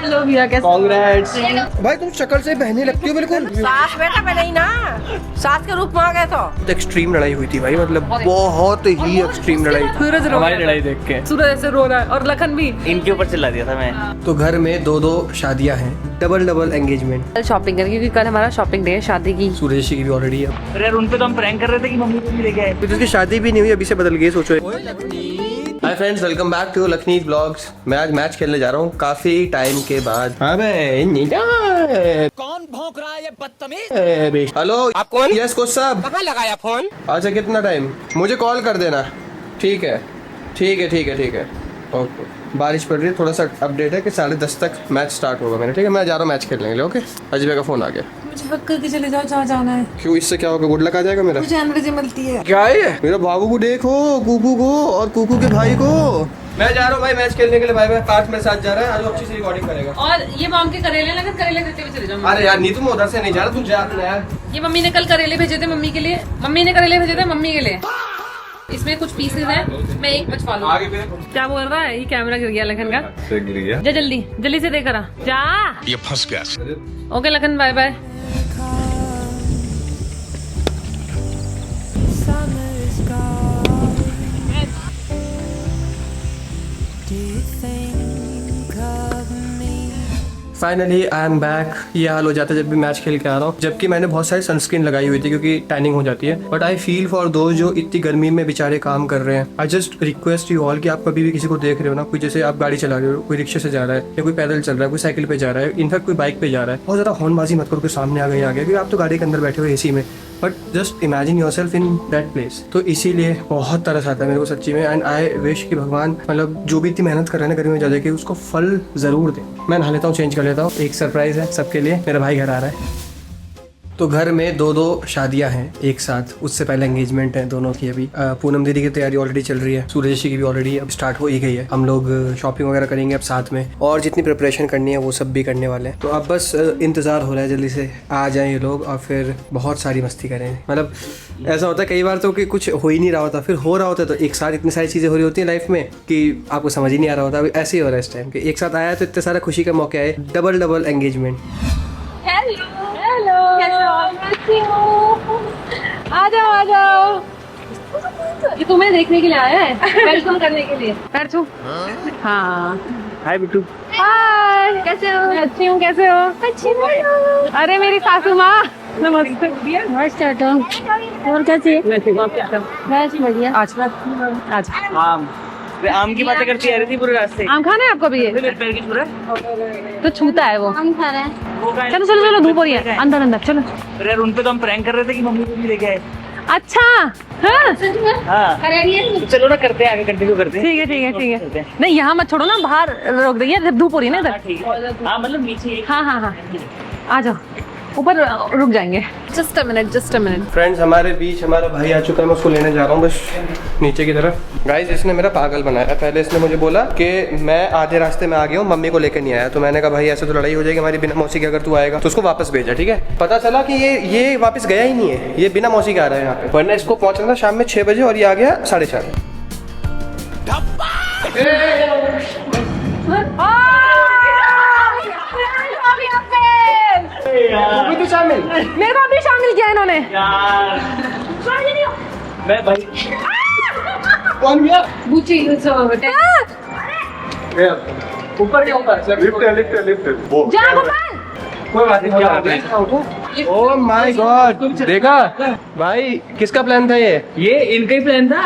Hello भैया, कैसे? Congrats. भाई तुम शक्ल से बहने लगती हो बिल्कुल। सास बेटा मैं नहीं ना, सास के रूप में आ गए तो एक्सट्रीम लड़ाई हुई थी भाई, मतलब बहुत ही एक्सट्रीम लड़ाई। सूरज रो हमारी लड़ाई देख के सूरज ऐसे रो रहा है और लखन भी। इनके ऊपर चिल्ला दिया था मैं। तो घर में दो शादियां हैं, डबल एंगेजमेंट। कल शॉपिंग करेंगे क्योंकि कल हमारा शॉपिंग डे है शादी की। सूरज की भी ऑलरेडी है। अरे यार, उन पे तो हम प्रैंक कर रहे थे कि मम्मी को भी लेके आए। तो उसकी शादी भी नहीं हुई, अभी से बदल गई, सोचो। Hi friends, welcome back to लखनीज ब्लॉग्स। मैं आज मैच खेलने जा रहा हूँ काफी टाइम के बाद। कौन भौंक रहा है ये बदतमीज? हेलो, आप कौन? यस कोच साहब। कहाँ लगाया फोन? अच्छा कितना टाइम? मुझे कॉल कर देना। ठीक है ओके। बारिश पड़ रही है, थोड़ा सा अपडेट है कि 10:30 तक मैच स्टार्ट होगा मेरा। ठीक है, मैं जा रहा हूँ मैच खेलने के लिए। ओके, अजय का फोन आ गया। मुझे हक करके चले जाओ जहाँ जाना है। क्यों, इससे क्या होगा? गुड लक आ जाएगा मेरा। मुझे एनर्जी मिलती है। क्या है? मेरा बाबू को देखो, कुकू को और कुकू के भाई को। मैं जा रहा हूँ भाई मैच खेलने के लिए। भाई पार्थ मेरे साथ जा रहा है, आज अच्छी सी रिकॉर्डिंग करेगा। और ये मॉम के करेले लगे, करेले देते हुए चले जाओ। अरे यार नहीं, तुम उधर से नहीं जा रहा, तू जा यार। ये मम्मी ने कल करेले भेजे थे मम्मी के लिए, मम्मी ने करेले भेजे थे मम्मी के लिए। इसमें कुछ पीसेस हैं, मैं एक बचवा लूं। आगे फिर क्या बोल रहा है? ये कैमरा गिर गया लखन का। गिर गया। जा जल्दी से देकर आ जा। ये फंस गया। Okay Lakhan, bye bye. Finally I am back. ये हाल हो जाता है जब भी मैच खेल के आ रहा हूँ, जबकि मैंने बहुत सारी सनस्क्रीन लगाई हुई थी क्योंकि टैनिंग हो जाती है। But I feel for those जो इतनी गर्मी में बेचारे काम कर रहे हैं। I just request you all कि आप कभी भी किसी को देख रहे हो ना, कोई जैसे आप गाड़ी चला रहे हो, कोई रिक्शे से जा रहा है या कोई पैदल चल रहा है, कोई साइकिल पे जा रहा है, इनफैक्ट कोई बाइक पे जा रहा है, बहुत ज़्यादा हॉर्नबाजी मत करो कि सामने आ गए क्योंकि आप तो गाड़ी के अंदर बैठे हो एसी में। But just imagine your self in that place. तो इसीलिए बहुत तरस आता है मेरे को सच्ची में। एंड आई विश कि भगवान मतलब जो भी इतनी मेहनत कर रहे हैं गर्मी में जा कि उसको फल ज़रूर दे। मैं नहा लेता हूँ, चेंज कर लेता हूँ। एक सरप्राइज़ है सबके लिए, मेरा भाई घर आ रहा है। तो घर में दो शादियां हैं एक साथ। उससे पहले एंगेजमेंट है दोनों की। अभी पूनम दीदी की तैयारी ऑलरेडी चल रही है, सूरज की भी ऑलरेडी अब स्टार्ट हो ही गई है। हम लोग शॉपिंग वगैरह करेंगे अब साथ में, और जितनी प्रिपरेशन करनी है वो सब भी करने वाले हैं। तो अब बस इंतज़ार हो रहा है जल्दी से आ जाएं ये लोग और फिर बहुत सारी मस्ती करें। मतलब ऐसा होता है कई बार तो कि कुछ हो ही नहीं रहा होता, फिर हो रहा होता है तो एक साथ इतनी सारी चीज़ें हो रही होती हैं लाइफ में कि आपको समझ ही नहीं आ रहा होता। अभी ऐसे ही हो रहा है इस टाइम कि एक साथ आया तो इतने सारा खुशी का मौका है। Double engagement. हेलो आ जाओ। ये तुम्हें देखने के लिए आया है, वेलकम करने के लिए। पैर छू। हाँ हाय बिट्टू। हाय, कैसे हो? अच्छी हूँ, कैसे हो? अच्छी हूँ। अरे मेरी सासू माँ, नमस्ते। और कैसी है? बस बढ़िया। आज आम की बातें करती आ रही थी पूरे रास्ते। आम खाना है आपको भी? ये मेरे पैर की छू रहा है? तो छूता है वो। हम खा रहे हैं। चलो धूप हो रही है, अंदर चलो। अरे यार, उन पे तो हम प्रैंक कर रहे थे कि मम्मी को भी लेके आए। अच्छा हाँ हाँ, तो चलो ना करते हैं, आगे कंटिन्यू करते हैं। ठीक है। नहीं यहाँ मत छोड़ो ना, बाहर रोक देंगे जब धूप हो रही है ना इधर। ठीक है। हाँ मतलब नीचे। हाँ आ जाओ, ऊपर रुक जाएंगे। Just a minute. फ्रेंड्स, हमारे बीच हमारा भाई आ चुका है। मैं उसको लेने जा रहा हूँ बस नीचे की तरफ। गाइस, इसने मेरा पागल बनाया। पहले इसने मुझे बोला कि मैं आधे रास्ते में आ गया हूँ, मम्मी को लेकर नहीं आया। तो मैंने कहा भाई ऐसे तो लड़ाई हो जाएगी हमारी बिना मौसी के, अगर तू आएगा तो उसको वापस भेजा। ठीक है, पता चला कि ये वापस गया ही नहीं है, ये बिना मौसी के आ रहा है यहाँ पे। वरना इसको पहुँचना था शाम में 6 बजे और ये आ गया 4:30। तो शामिल, मेरे को भी शामिल किया इन्होंने। यार मैं भाई कौन गया? बूची ऊपर लिफ्ट जा गोपाल। कोई बात नहीं। ओह माय गॉड, देखा भाई किसका प्लान था ये इनका ही प्लान था।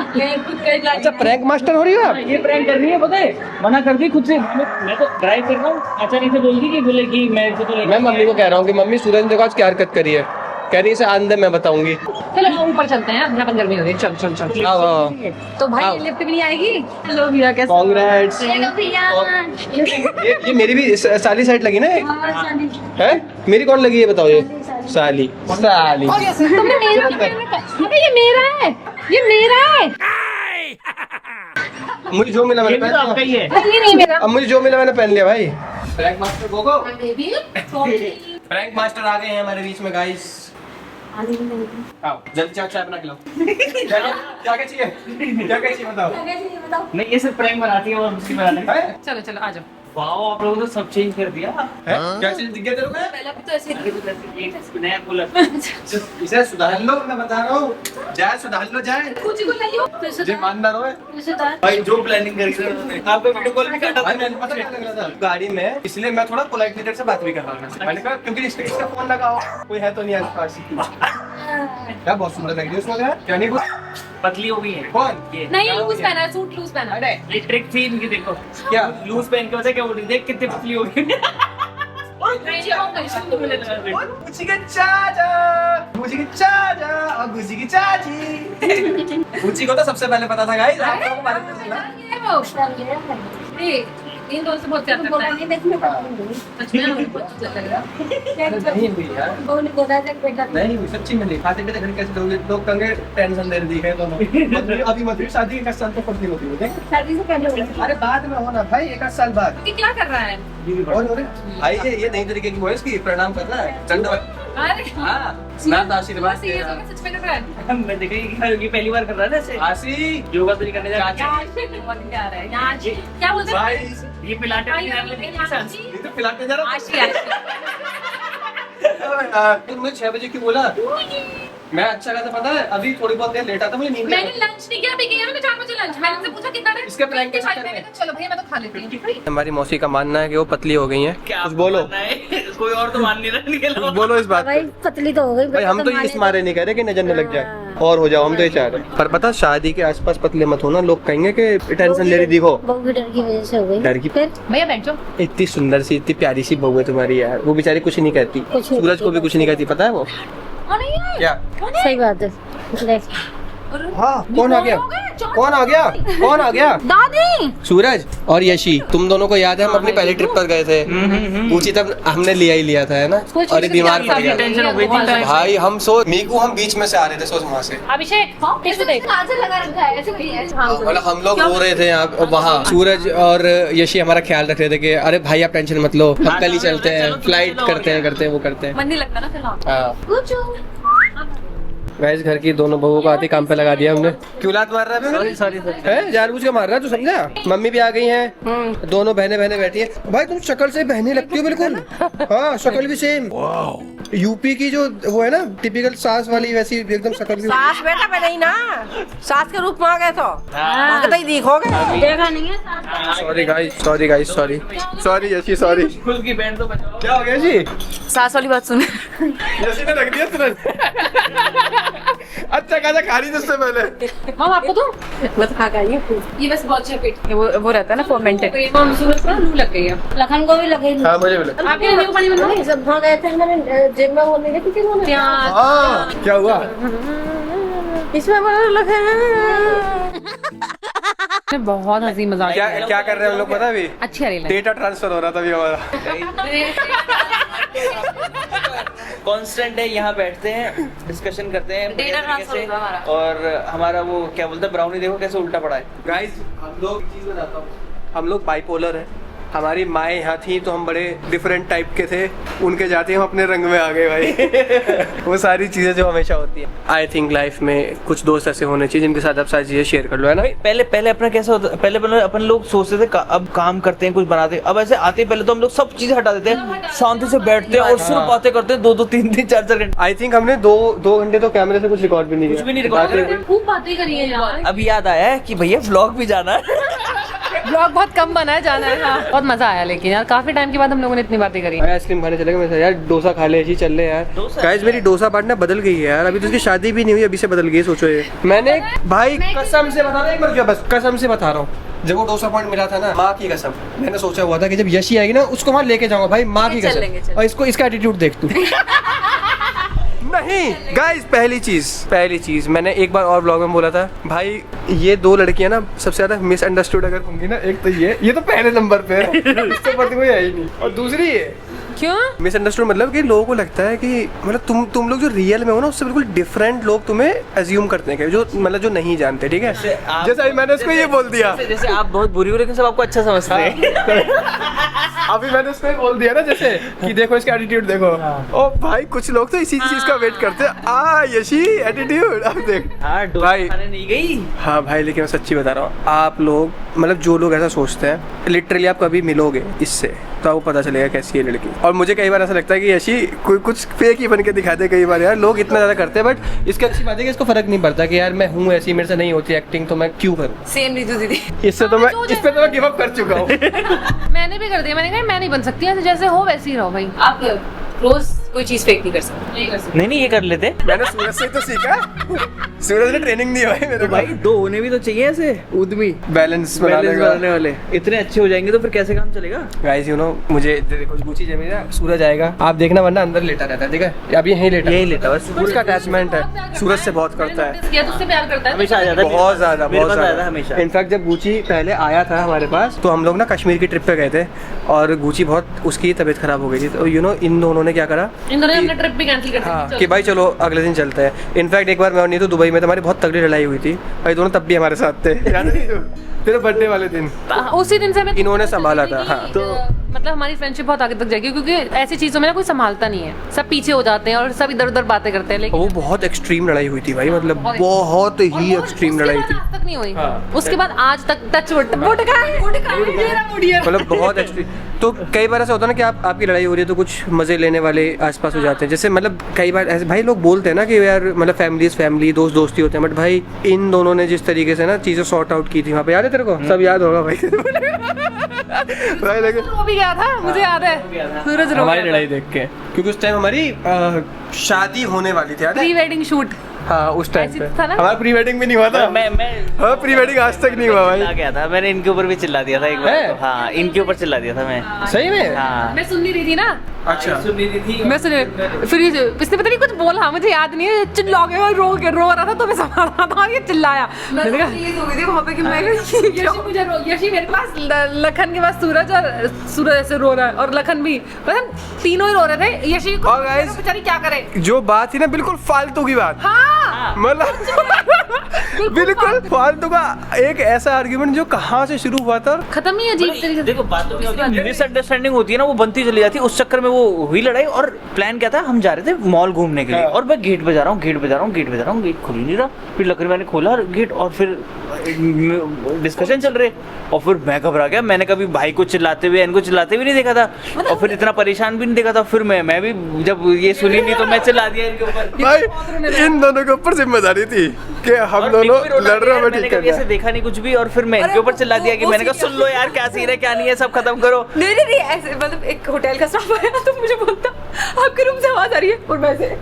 अच्छा, प्रैंक मास्टर हो रही हो आप? ये प्रैंक करनी है, पता है? मना कर दी खुद से। मैं तो ड्राइव कर रहा हूँ, अचानक से बोल दी कि बोले कि मैं तो मैं मम्मी को कह रहा हूँ कि मम्मी सूरज ने देखो आज क्या हरकत करी है। कह रही है अंदर मैं बताऊंगी। चलो ऊपर चलते हैं, यहाँ पर गर्मी हो रही है। चल। आओ। तो भाई लिफ्ट भी नहीं आएगी। हेलो भैया, कैसे? कांग्रेट्स। ये मेरी भी साली साइड लगी ना है? मेरी कौन लगी है बताओ? ये साली। तुमने ये मेरा है। मुझे जो मिला मैंने पहन आपका ही है। ये नहीं मेरा। अब मुझे जो मिला मैंने पहन लिया भाई। प्रैंक मास्टर गोगो। प्रैंक मास्टर आ गए हैं हमारे बीच में गाइस। आओ जल्दी चाय बना के लाओ। क्या चाहिए बताओ। नहीं, ये सिर्फ प्रैंक बनाती है और मुझे बनाने। चलो आ जाओ। वाओ, आप लोगों ने सब चेंज कर दिया। है? क्या चीज दिख गया तेरे को? पहले भी तो ऐसे ही नया कूलर। इसे सुधार लो, मैं बता रहा हूँ। जाए सुधार लो, जाए कुछ को नहीं हो तो जी मानना रहो भाई जो प्लानिंग करी थी उन्होंने, आपको वीडियो कॉल भी काटा भाई, मैंने पता क्या लग रहा था गाड़ी में, इसलिए मैं थोड़ा पोलाइटली तेरे से बात भी कर रहा था। मैंने कहा क्योंकि इसका फोन लगाओ, कोई है तो नहीं आसपास। क्या बहुत सुंदर लग रही है उसमें यार, क्या नहीं कुछ पतली हो गई है। कौन ये नहीं लूज पहना है, सूट लूज पहना है। अरे ये ट्रिक थी इनकी, देखो क्या लूज पहन के वजह क्या बोल रही, देख कितनी पतली हो गई। गुची के चाचा, गुची के चाचा और गुची की चाची। गुची को तो सबसे पहले पता था गाइस, आप लोगों को बारे में पता था। इन दोनों से बहुत प्यार करता है। सच में मुझे बहुत अच्छा लग रहा है। नहीं हुई यार, नहीं हुई सच्ची में नहीं। खाते पीते घर कैसे लोग कंगे टेंशन ले रही है दोनों। अभी मत शादी का साल तो पड़ती होती है, देख अरे बाद में होना भाई, 1 साल बाद। कि क्या कर रहा है? और भाई ये नई तरीके की वॉइस की प्रणाम कर रहा है, दंडवत। अरे हाँ नाथ आशीर्वाद दे सीरियस रहा हो है। गया, सच में कर रहा है? मैं देखा ये पहली बार कर रहा है ऐसे। आशी योगा तो नहीं करने जा रहा। क्या रहा है? क्या बोलते हैं? भाई ये पिलाटे नहीं करने देंगे किसान। ये तो खिलाते जा रहा आशी आशी। तुमने 6 बजे क्यों बोला? मैं अच्छा कहता पता है, अभी थोड़ी बहुत देर लेट आता, मुझे नींद मैंने लंच नहीं किया, अभी किया मैंने 4 बजे लंच। मैंने उनसे पूछा कितना टाइम? इसके prank कैसे कर रहे मैंने हैं? कहा चलो भैया मैं तो खा लेती हूँ। हमारी मौसी का मानना है कि वो पतली हो गई हैं। क्या कुछ बोलो, मानना है? कोई और तो मान नहीं रहा, निकल कुछ बोलो इस बात भाई पे। पतली तो हो गई भाई हम तो इस मारे नहीं कह रहे कि नजर न लग जाए और हो जाओ, हम तो ये चाह रहे हैं। पर पता शादी के आसपास पतले मत होना, लोग कहेंगे कि टेंशन ले रही दिखो। बहू की डर की वजह से हो गई। डर की फिर भैया बैठ जाओ। इतनी सुंदर सी इतनी प्यारी सी बहू है तुम्हारी यार, वो बेचारी कुछ नहीं कहती, कुछ नहीं सूरज को भी कुछ नहीं कहती, पता है वो क्या? सही बात है। देख हाँ कौन आ गया, कौन आ गया, कौन आ गया? दादी सूरज और यशी, तुम दोनों को याद है हम अपनी पहली ट्रिप पर गए थे, पूछी तब हमने लिया ही लिया था है ना, और ये बीमार पड़ गया। टेंशन हो गई थी। भाई हम मीकू हम बीच में से आ रहे थे, सोच वहाँ से अभिषेक कैसे देख काजल लगा रखा है ऐसे भी है। मतलब हम लोग रो रहे थे यहाँ वहाँ, सूरज और यशी हमारा ख्याल रख रहे थे कि अरे भाई आप टेंशन मत लो, हम कल ही चलते हैं, फ्लाइट करते हैं वो करते हैं। मन नहीं लगता ना फिर। हाँ गाइस घर की दोनों बहुओं को आते काम पे लगा दिया हमने। क्यों लात मार रहा है? सॉरी है जानबूझ के मार रहा है, तू समझा? मम्मी भी आ गई हैं, दोनों बहनें बैठी हैं। भाई तुम शक्ल से बहनें लगती हो बिल्कुल। हाँ शक्ल भी सेम। यूपी की जो वो है ना टिपिकल सास वाली, वैसी एकदम शक्ल भी। सास बेटा मैं नहीं ना, सास के रूप में आ गए तो भगत ही दिखोगे। देखा नहीं है। Sorry guys sorry Yeshi sorry. खुद की बैंड तो बचाओ। क्या हो गया जी? सास वाली बात सुन। यशी ने रख दिया तुरंत। अच्छा खासा खा रही उससे पहले। हम आपको तो बस खा गई ये बस बहुत अच्छा पेट वो रहता है ना फर्मेंटेड। हम सूरज पर लू लग गई है। लखन को भी लगे। हाँ मुझे भी लगा। आपके नींबू पानी बना जब वहाँ गए थे हमारे जिम में, वो नहीं देखी थी उन्होंने? हाँ क्या हुआ? इसमें लगे बहुत हंसी मजाक। क्या कर रहे हैं हम लोग पता है अभी? अच्छी आ रही है। डेटा ट्रांसफर हो रहा था अभी हमारा। कांस्टेंट है, यहाँ बैठते हैं डिस्कशन करते हैं बढ़िया Data तरीके transfer से, होगा हमारा। और हमारा वो क्या बोलते हैं ब्राउनी, देखो कैसे उल्टा पड़ा है। गाइस हम लोग चीज बताता हूँ, हम लोग बाइपोलर हैं। हमारी माएँ यहाँ थी तो हम बड़े डिफरेंट टाइप के थे, उनके जाते ही हम अपने रंग में आ गए भाई। वो सारी चीजें जो हमेशा होती है। आई थिंक लाइफ में कुछ दोस्त ऐसे होने चाहिए जिनके साथ आप सारी चीजें शेयर कर लो, है ना? पहले अपना कैसा होता, पहले अपन लोग सोचते थे अब काम करते हैं कुछ बनाते हैं, अब ऐसे आते हैं पहले तो हम लोग सब चीजें हटा देते हैं, शांति से बैठते हैं और सिर्फ बातें करते हैं 2-2 3-3 4-4 घंटे। आई थिंक हमने दो घंटे तो कैमरे से कुछ रिकॉर्ड भी नहीं किया। कुछ भी नहीं रिकॉर्ड बातें- किया। खूब बातें करी है यार। अब याद आया है कि भैया व्लॉग भी जाना है। ब्लॉग बहुत कम बना है, जाना है। हाँ बहुत मजा आया, लेकिन यार काफी टाइम के बाद हम लोगों ने इतनी बातें करी। भाई आइसक्रीम खाने चले गए, मैं यार डोसा खा ले, ऐसी चल ले यार। गाइस मेरी डोसा पार्टनर बदल गई है यार, अभी तो उसकी शादी भी नहीं हुई, अभी से बदल गई, सोचो ये। मैंने भाई कसम से बता रहा हूँ, एक बार जो बस कसम से बता रहा हूँ, जब वो डोसा पॉइंट मिला था ना, माँ की कसम, मैंने सोचा हुआ था कि जब यशी आएगी ना उसको वहाँ लेके जाऊंगा भाई, माँ की कसम। और इसको इसका एटीट्यूड देख तू। नहीं गाइस पहली चीज मैंने एक बार और ब्लॉग में बोला था भाई, ये 2 लड़कियां ना सबसे ज्यादा मिसअंडरस्टूड अगर होंगी ना, एक तो ये तो पहले नंबर पे है, इससे बढ़ कोई है ही नहीं, और दूसरी ये क्यों? मिसअंडरस्टूड मतलब कि लोगों को लगता है कि मतलब तुम लोग जो रियल में हो ना उससे बिल्कुल डिफरेंट लोग तुम्हें अज्यूम करते हैं कि जो मतलब जो नहीं जानते, ठीक है। जैसे अभी मैंने उसको ये बोल दिया, जैसे आप बहुत बुरी हो लेकिन सब आपको अच्छा समझते हैं। अभी मैंने उसको ये बोल दिया ना जैसे कि देखो इसका एटीट्यूड देखो। ओ भाई कुछ लोग तो इसी चीज का वेट करते हैं, यशी एटीट्यूड। अब देख भाई नहीं गई। हाँ भाई, लेकिन मैं सच्ची बता रहा हूँ, आप लोग मतलब जो लोग ऐसा सोचते हैं, लिटरली आप कभी मिलोगे इससे तो आपको पता चलेगा कैसी है लड़की। और मुझे कई बार ऐसा लगता है कि यशी कोई कुछ फेक ही बन के दिखाते हैं कई बार यार, लोग इतना ज़्यादा करते हैं। बट इसकी अच्छी बात है कि इसको फर्क नहीं पड़ता कि यार मैं हूँ ऐसी, मेरे से नहीं होती एक्टिंग तो मैं क्यों करूँ। सेम रितु दीदी। इससे तो मैं इस पे तो मैं गिव अप कर चुका हूँ। मैंने भी कर दिया, मैंने कहा मैं नहीं बन सकती ऐसे, जैसे हो वैसे ही रहो भाई। आप रोज कोई चीज फेक नहीं कर सकते। नहीं कर सकते। नहीं ये कर लेते। मैंने सूरज से तो सीखा, सूरज ने ट्रेनिंग दी भाई मेरे भाई दो होने भी तो चाहिए ऐसे उद्यमी बैलेंस बनाने वाले। इतने अच्छे हो जाएंगे तो फिर कैसे काम चलेगा। गाइस यू नो मुझे देखो गुची जब मेरा सूरज आएगा आप देखना, वरना अंदर लेटा रहता है, ठीक है। अब यहीं लेटा बस, उसका अटैचमेंट है सूरज से बहुत करता है, किया तो उससे प्यार करता है हमेशा आ जाता है। बहुत ज्यादा मेरे पास आया था हमेशा। इनफैक्ट जब गुची पहले आया था हमारे पास तो हम लोग ना कश्मीर की ट्रिप पे गए थे और गुची बहुत उसकी तबीयत खराब हो गई थी, तो यू नो इन दोनों ने क्या करा, इन दोनों ने अपना ट्रिप भी कैंसिल कर दी। हाँ कि भाई चलो अगले दिन चलते हैं। इनफैक्ट एक बार मैं और नीतू दुबई में, हमारी बहुत तगड़ी लड़ाई हुई थी भाई, दोनों तब भी हमारे साथ थे, याद है नीतू? तेरे बर्थडे वाले दिन उसी दिन से हमें इन्होंने संभाला था। हाँ तो मतलब हमारी फ्रेंडशिप बहुत आगे तक जाएगी, क्योंकि ऐसी चीजों में ना कोई संभालता नहीं है, सब पीछे हो जाते हैं और सब इधर उधर बातें करते हैं। लेकिन वो बहुत एक्सट्रीम लड़ाई हुई थी भाई, मतलब बहुत ही एक्सट्रीम लड़ाई थी, आज तक नहीं हुई। उसके बाद आज तक टच वुड मतलब बहुत एक्सट्रीम। तो कई बार ऐसा होता है ना कि आपकी लड़ाई हो रही है तो कुछ मजे लेने वाले आसपास हो जाते हैं, जैसे मतलब कई बार ऐसे भाई लोग बोलते हैं ना कि यार मतलब फैमिली दोस्त दोस्ती होते हैं, बट भाई इन दोनों ने जिस तरीके से ना चीजें सॉर्ट आउट की थी वहाँ पे, याद है तेरे को? सब याद होगा भाई। भाई लेकिन वो भी गया था, मुझे याद है सूरज रो हमारी लड़ाई देख के, क्योंकि उस टाइम हमारी शादी होने वाली थी, याद है? Pre wedding shoot. हाँ उस टाइम ऐसी पे था ना? हमारा प्री वेडिंग भी नहीं हुआ था। मैं हाँ प्री वेडिंग आज तक नहीं हुआ भाई। चिल्ला गया था मैंने, इनके ऊपर भी चिल्ला दिया था एक बार है? तो। हाँ इनके ऊपर चिल्ला दिया था मैं। सही में? हाँ मैं सुन नहीं रही थी ना, अच्छा सुन रही थी मैं सुन फिर इसने पता नहीं कुछ बोला, मुझे याद नहीं है, चिल्ला गया और रो रहा था, तो मैं समझ रहा था ये चिल्लाया। मैंने कहा रिलीज हो गई थी वहाँ पे कि मैं यशी मेरे पास, लखन के पास सूरज, और सूरज ऐसे रो रहा है और लखन भी, मतलब तीनों ही रो रहे थे। यशी को और guys, बेचारी क्या करे। जो बात थी ना बिल्कुल फालतू की बात, हाँ मतलब बिल्कुल फालतू का एक ऐसा आर्ग्यूमेंट जो कहाँ से शुरू हुआ था और खत्म ही अजीब तरीके से। देखो बात तो क्या होती है, मिसअंडरस्टैंडिंग होती है ना, वो बनती चली जाती है, उस चक्कर में वो हुई लड़ाई। और प्लान क्या था, हम जा रहे थे मॉल घूमने के लिए, और मैं गेट बजा रहा हूँ, गेट खुल ही नहीं रहा। फिर लकड़ी मैंने खोला गेट और फिर डिस्कशन चल रहे, और फिर मैं घबरा गया। मैंने कभी भाई को चिल्लाते हुए, इनको चिल्लाते हुए नहीं देखा था, और फिर इतना परेशान भी नहीं देखा था। फिर मैं भी जब ये सुनी नहीं तो मैं चिल्ला दिया इनके ऊपर। भाई इन दोनों के ऊपर जिम्मेदारी थी कि हम दोनों लड़ रहे हैं, ठीक मैंने ऐसे देखा नहीं कुछ भी, और फिर मैं इनके ऊपर चिल्ला दिया कि मैंने कहा सुन लो यार क्या सीन है क्या नहीं है, सब खत्म करो। नहीं ऐसे मतलब एक होटल का स्टाफ आया तो मुझे बोलता आपके रूम से आवाज आ रही है, और मैं से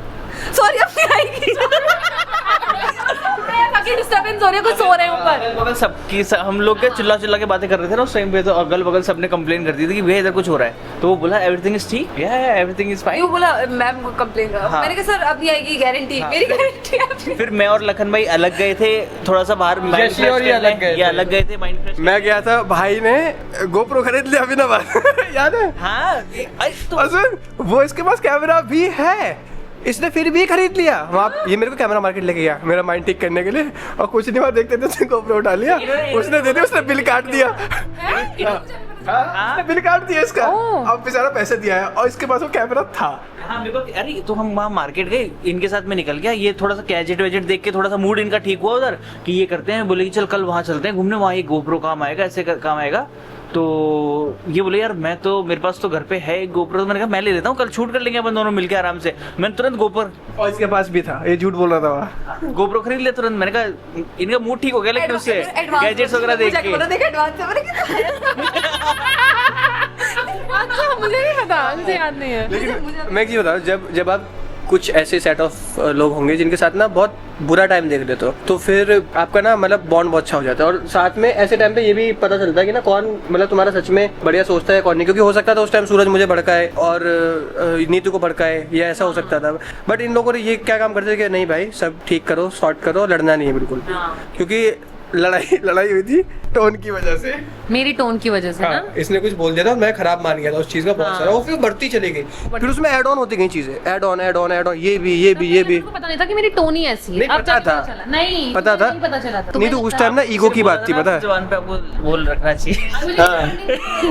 सॉरी अपनी आएगी बाकी डिस्टर्बेंस हो रही है, कुछ सो रहे हैं ऊपर। अगल बगल सबकी हम लोग के चिल्ला के बातें कर रहे थे ना उस टाइम पे, तो अगल बगल सबने कंप्लेन कर दी थी कि भैया इधर कुछ हो रहा है। तो वो बोला एवरीथिंग इज ठीक, या एवरीथिंग इज फाइन। वो बोला मैम को कंप्लेन करो। हाँ। मैंने कहा सर अभी आएगी गारंटी, मेरी गारंटी है। फिर मैं और लखन भाई अलग गए थे, थोड़ा सा बाहर माइंड यशी और ये अलग गए थे। अलग गए थे माइंड फ्रेश। मैं गया था, भाई ने गोप्रो खरीद लिया अभी ना बात याद है? हाँ तो असल वो इसके पास कैमरा भी है, इसने फिर भी खरीद लिया। वहाँ ये मेरे को कैमरा मार्केट लेके गया मेरा माइंड ठीक करने के लिए, और कुछ नहीं वहाँ देखते थे उसने गोप्रो उठा लिया, उसने दे दिया, उसने बिल काट दिया। हाँ, बिल काट दिया इसका, अब बेचारा पैसे दिया है और इसके पास वो कैमरा था। हाँ मेरे को अरे तो हम वहाँ मार्केट गए, इनके साथ में निकल गया, ये थोड़ा सा गैजेट वैजेट देख के थोड़ा सा मूड इनका ठीक हुआ उधर कि ये करते हैं, बोले कि चल कल वहाँ चलते हैं घूमने, वहाँ ये गोप्रो काम आएगा, ऐसे काम आएगा। तो ये बोले यार मैं तो मेरे पास तो घर पे है एक गोप्रो, तो मैंने कहा मैं ले लेता हूँ, कल शूट कर लेंगे अपन दोनों मिलके आराम से। मैंने तुरंत गोप्रो, और इसके पास भी था, ये झूठ बोल रहा था वहाँ, गोप्रो खरीद लिया तुरंत। मैंने कहा इनका मूड ठीक हो गया लेकिन उससे गैजेट्स वगैरह देख के। अच्छा मुझे नहीं पता, मुझे याद नहीं है। लेकिन मैं एक चीज़ बताऊँ, जब आप कुछ ऐसे सेट ऑफ लोग होंगे जिनके साथ ना बहुत बुरा टाइम देख लेते हो, तो फिर आपका ना मतलब बॉन्ड बहुत अच्छा हो जाता है। और साथ में ऐसे टाइम पे ये भी पता चलता है कि ना कौन मतलब तुम्हारा सच में बढ़िया सोचता है कौन नहीं, क्योंकि हो सकता था उस टाइम सूरज मुझे भड़काए और नीतू को भड़काए, या ऐसा हो सकता था। बट इन लोगों ने ये क्या काम करते थे कि नहीं भाई सब ठीक करो, सॉर्ट करो, लड़ना नहीं है बिल्कुल, क्योंकि लड़ाई हुई थी टोन की वजह से। मेरी टोन की वजह से ना। हाँ, इसने कुछ बोल दिया था और मैं खराब मान गया था उस चीज का बहुत सारा। वो फिर बढ़ती चली गई, फिर उसमें ऐड ऑन होती गई चीजें, ऐड ऑन ये भी। मेरे को पता नहीं था कि मेरी टोन ही ऐसी है। नहीं, अब पता जाके था। चला। नहीं पता था। नहीं पता चला था। नहीं तो उस टाइम ना ईगो की बात थी, पता है। जवान पे आपको बोल रखना चाहिए।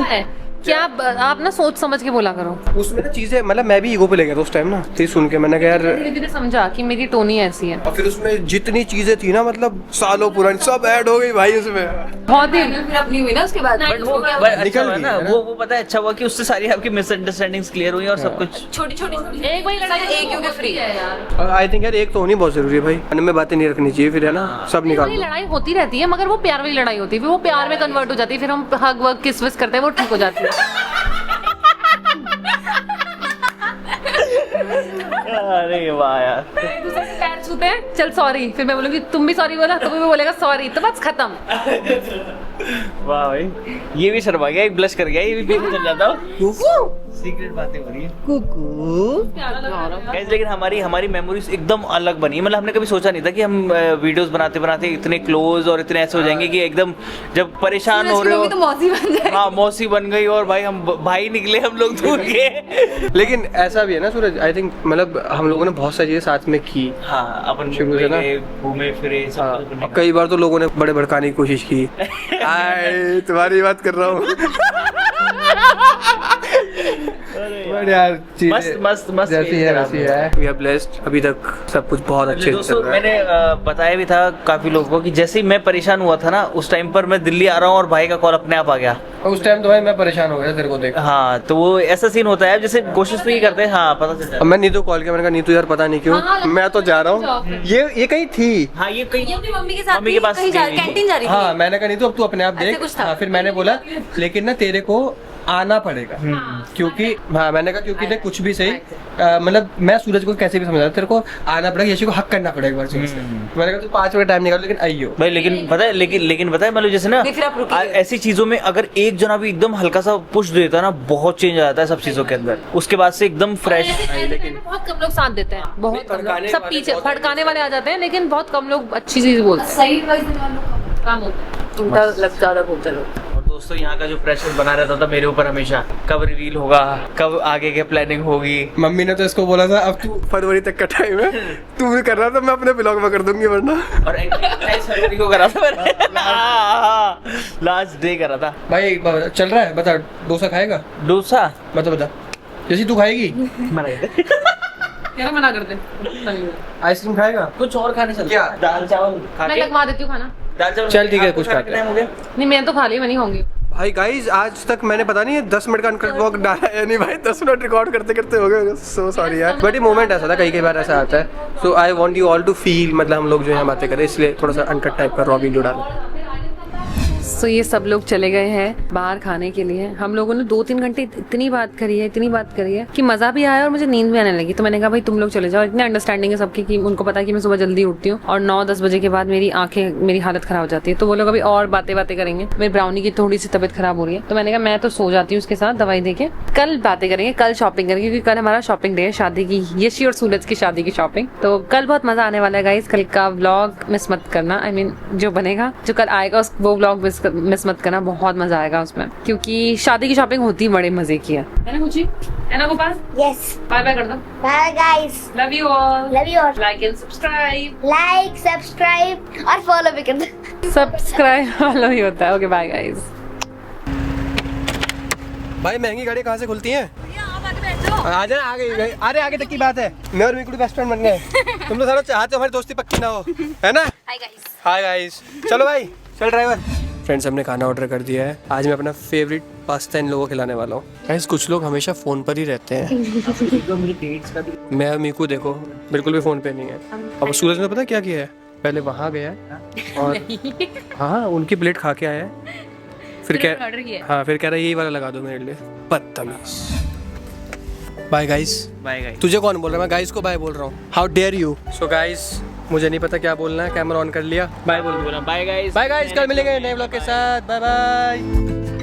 है क्या आप ना सोच समझ के बोला करो। उसमें ना चीजें मतलब मैं भी ईगो पे ले गया था उस टाइम ना, फिर सुन के मैंने कहा यार। धीरे धीरे समझा कि मेरी टोन ही ऐसी है। और फिर उसमें जितनी चीजें थी ना मतलब सालों पुरानी सब ऐड हो गई भाई उसमें। बहुत ही फिर अपनी हुई ना उसके बाद बट वो निकल अच्छा हुआ गई, ना, है ना? वो पता है अच्छा हुआ कि उससे सारी आपकी मिसअंडरस्टैंडिंग्स क्लियर हुई और सब कुछ। छोटी छोटी एक वही लड़ाई एक क्योंकि फ्री है यार। और आई थिंक यार एक तो होनी बहुत जरूरी है भाई, मन में बातें नहीं रखनी चाहिए फिर, है ना, सब निकाल वही दो। लड़ाई होती रहती है मगर वो प्यार वाली लड़ाई होती है, फिर वो प्यार में कन्वर्ट हो जाती है, फिर हम हग वग किस विस करते हैं, वो ठीक हो जाती है। अरे वाह यार, एक दूसरे के पैर छूते हैं, चल सॉरी, फिर मैं बोलूंगी तुम भी सॉरी बोला, तुम भी बोलेगा सॉरी, तो बस खत्म। वाह भाई, ये भी शर्मा गया, एक ब्लश कर गया, ये भी बेबी चल जाता हूँ। सीक्रेट बातें हो रही है Guys, लेकिन हमारी मेमोरीज एकदम अलग बनी है। मतलब हमने कभी सोचा नहीं था कि हम वीडियोस बनाते बनाते इतने क्लोज और इतने ऐसे हो जाएंगे कि एकदम जब परेशान हो रहे हो तो मौसी बन जाए। हाँ मौसी बन गई और भाई हम भाई निकले हम लोग दूर के। लेकिन ऐसा भी है ना सूरज, आई थिंक मतलब हम लोगों ने बहुत सारी चीजें साथ में की। हाँ अपन शुरू से ना। घूमे फिरे सब हाँ, कुछ करने का। कई बार तो लोगों ने बड़े भड़काने की कोशिश की। आए, तुम्हारी बात कर रहा हूँ। यार मस्त जैसी है वैसी है। We are blessed, अभी तक सब कुछ बहुत अच्छे से चल दोस्तों रहा है। मैंने बताया भी था काफी लोगों को कि जैसे ही मैं परेशान हुआ था ना, उस टाइम पर मैं दिल्ली आ रहा हूँ और भाई का कॉल अपने आप आ गया। और उस टाइम तो भाई मैं परेशान हो गया तेरे को देख। हाँ तो वो ऐसा सीन होता है जैसे कोशिश तो ही करते हैं। हाँ पता चलता अब मैं नीतू कॉल किया, मैंने कहा नीतू यार पता नहीं क्यों हाँ, मैं तो जा रहा हूँ, ये कहीं थी। है। हाँ ये कहीं ये अपनी मम्मी के साथ मम्मी के पास कहीं जा गई। कैंटीन जा रही थी। हाँ मैंने कहा नीतू अब तू अपने आप ऐसे देख। कुछ था। हाँ, फिर मैंने बोला लेकिन ना तेरे को आना पड़ेगा क्योंकि हाँ मैंने कहा क्योंकि देख कुछ भी सही मतलब मैं सूरज को कैसे भी समझा तेरे को आना पड़ेगा, यशी को हक करना पड़ेगा एक बार से। मैंने कहा तू 5 मिनट टाइम निकाल लेकिन आइयो भाई। लेकिन पता है लेकिन पता है मतलब जैसे ना नहीं, फिर आप रुकिए। ऐसी चीजों में अगर एक जना भी एकदम हल्का सा पुश देता है ना, बहुत चेंज आ जाता है सब चीजों के अंदर। उसके बाद से एकदम फ्रेश। बहुत कम लोग साथ देते हैं, बहुत कम लोग। भड़काने सब वाले पीछे बहुत भड़काने वाले आ जाते हैं, लेकिन बहुत कम लोग अच्छी चीज बोलते हैं। सही एडवाइस देने वालों को काम होता है। उल्टा लग ज्यादा बोलते लोग। और दोस्तों यहाँ का जो प्रेशर बना रहता था मेरे ऊपर हमेशा, कब रिवील होगा, कब आगे के प्लानिंग होगी। मम्मी ने तो इसको बोला था अब तू फरवरी तक का टाइम है, तू भी कर रहा था, मैं अपने ब्लॉग में कर दूंगी वरना। और 28 फरवरी को करा था मैंने। लास्ट डे करा था। भाई एक बात चल रहा है, बता डोसा खाएगा? डोसा बता जैसी तू खाएगी क्या मना करते हैं? आइसक्रीम खाएगा? कुछ और खाने चलते क्या? दाल चावल खा मैं के लगवा देती हूँ खाना। दाल चावल चल ठीक है, आपको कुछ खाने खाते का हैं। टाइम हो गया? नहीं मैं तो खा ली, मैं नहीं खाऊंगी। भाई गाइज आज तक मैंने पता नहीं 10 मिनट का अनकट ब्लॉग डाला है नहीं भाई, 10 मिनट रिकॉर्ड करते करते हो गए, सो सॉरी यार। बट ये मोमेंट ऐसा था, कई बार ऐसा आता है। So I want you all to feel, मतलब हम लोग जो है बातें करें, इसलिए थोड़ा सा अनकट टाइप का रॉ वीडियो डाला। तो ये सब लोग चले गए हैं बाहर खाने के लिए। हम लोगों ने 2-3 घंटे इतनी बात करी है कि मजा भी आया और मुझे नींद भी आने लगी। तो मैंने कहा भाई तुम लोग चले जाओ। इतने अंडरस्टैंडिंग है सबकी कि उनको पता है कि मैं सुबह जल्दी उठती हूँ और 9-10 बजे के बाद मेरी हालत खराब हो जाती है। तो वो लोग अभी और बातें करेंगे। मेरी ब्राउनी की थोड़ी सी तबीयत खराब हो रही है, तो मैंने कहा मैं तो सो जाती हूँ उसके साथ दवाई देके। कल बातें करेंगे, कल शॉपिंग करेंगे, क्योंकि कल हमारा शॉपिंग डे है, शादी की, यशी और सूरज की शादी की शॉपिंग। तो कल बहुत मजा आने वाला है गाइस। कल का व्लॉग मिस मत करना। आई मीन जो बनेगा, जो कल आएगा वो व्लॉग मिस मत करना, बहुत मजा आएगा उसमें, क्योंकि शादी की शॉपिंग होती बड़े मजे की है ना कुची? है ना गोपाल? Yes. बाय बाय कर दो। Bye guys. Love you all. Love you all. Like and subscribe. Like, subscribe और follow भी कर दो। सब्सक्राइब वाला ही होता है। Okay bye guys. भाई महंगी गाड़ी कहाँ से खुलती है? आ जाना आगे, अरे आगे तक की बात है। मैं और मिकुड़ी बेस्ट फ्रेंड बन गए। तुम लोग सारा चाहते हो हमारी दोस्ती पक्की ना हो, है ना? हाय गाइस, चलो भाई चल ड्राइवर। फ्रेंड्स हमने खाना ऑर्डर कर दिया है। आज मैं अपना फेवरेट पास्ता इन लोगों को खिलाने वाला हूँ। गाइस कुछ लोग हमेशा फ़ोन पर ही रहते हैं। मैं और मीकू देखो बिल्कुल भी फ़ोन पे नहीं है। अब सूरज ने पता क्या किया है, पहले वहाँ गया और हाँ उनकी प्लेट खा के आया है, फिर कह रहा है यही वाला लगा दो मेरे लिए। बदतमीज। Bye guys. Bye guys. तुझे कौन बोल रहा है? मैं गाइस को बाय बोल रहा हूँ। How dare you. So guys मुझे नहीं पता क्या बोलना है, कैमरा ऑन कर लिया। बाय बोल। Bye guys. बाय गाइस, कल मिलेंगे नए व्लॉग के साथ। Bye bye.